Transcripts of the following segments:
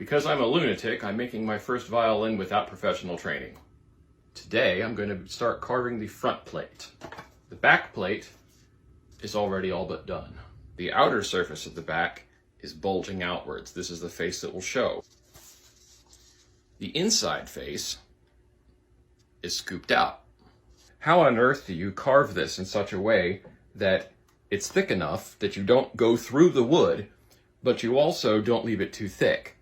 Because I'm a lunatic, I'm making my first violin without professional training. Today, I'm going to start carving the front plate. The back plate is already all but done. The outer surface of the back is bulging outwards. This is the face that will show. The inside face is scooped out. How on earth do you carve this in such a way that it's thick enough that you don't go through the wood, but you also don't leave it too thick?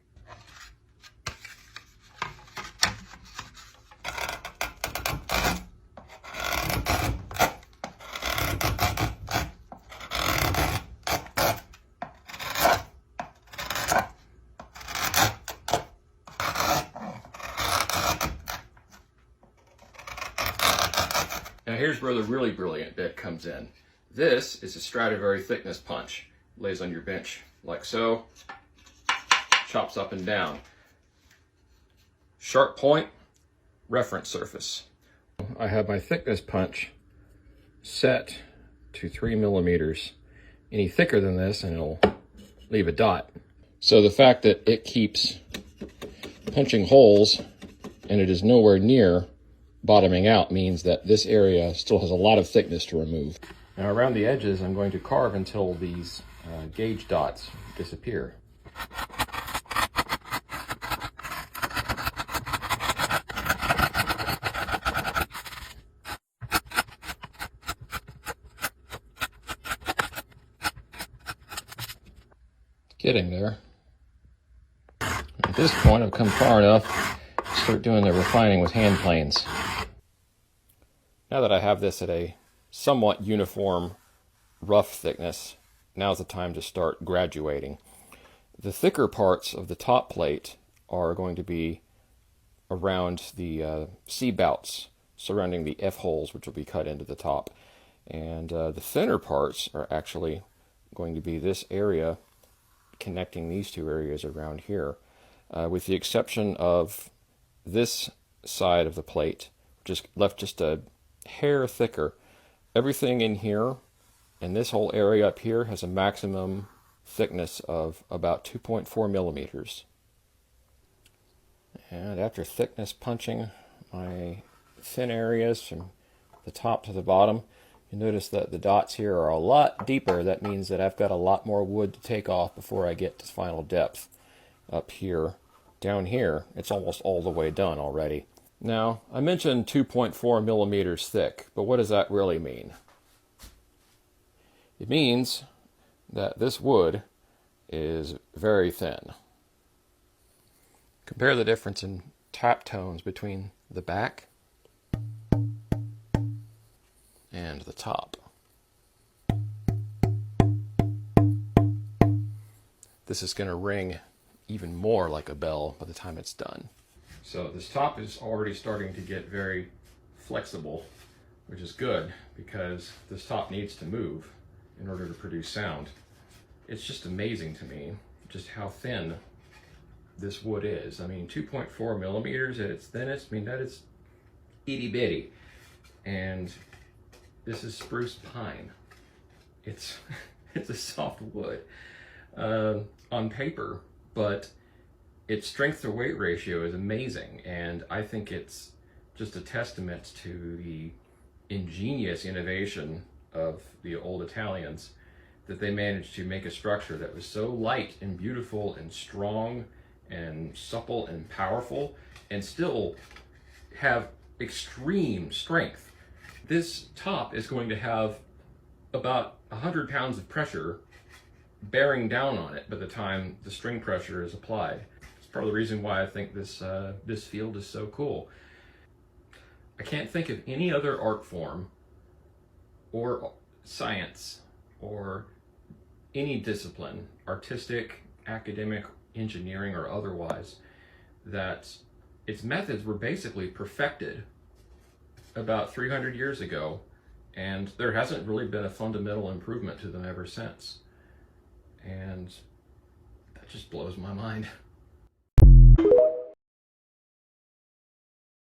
Now here's where the really brilliant bit comes in. This is a Stradivari thickness punch. Lays on your bench like so, chops up and down. Sharp point, reference surface. I have my thickness punch set to 3 millimeters. Any thicker than this and it'll leave a dot. So the fact that it keeps punching holes and it is nowhere near bottoming out means that this area still has a lot of thickness to remove. Now around the edges I'm going to carve until these gauge dots disappear. Getting there. At this point I've come far enough to start doing the refining with hand planes. Now that I have this at a somewhat uniform, rough thickness, now's the time to start graduating. The thicker parts of the top plate are going to be around the C-bouts surrounding the F-holes, which will be cut into the top. And the thinner parts are actually going to be this area connecting these two areas around here, with the exception of this side of the plate, which is left just a hair thicker. Everything in here and this whole area up here has a maximum thickness of about 2.4 millimeters. And after thickness punching my thin areas from the top to the bottom, you notice that the dots here are a lot deeper. That means that I've got a lot more wood to take off before I get to final depth. Up here, down here, it's almost all the way done already. Now, I mentioned 2.4 millimeters thick, but what does that really mean? It means that this wood is very thin. Compare the difference in tap tones between the back and the top. This is going to ring even more like a bell by the time it's done. So this top is already starting to get very flexible, which is good because this top needs to move in order to produce sound. It's just amazing to me just how thin this wood is. I mean, 2.4 millimeters at its thinnest, I mean, that is itty bitty. And this is spruce pine. It's a soft wood on paper, but its strength to weight ratio is amazing, and I think it's just a testament to the ingenious innovation of the old Italians that they managed to make a structure that was so light and beautiful and strong and supple and powerful and still have extreme strength. This top is going to have about 100 pounds of pressure bearing down on it by the time the string pressure is applied. It's part of the reason why I think this field is so cool. I can't think of any other art form or science or any discipline, artistic, academic, engineering, or otherwise, that its methods were basically perfected about 300 years ago, and there hasn't really been a fundamental improvement to them ever since. And that just blows my mind.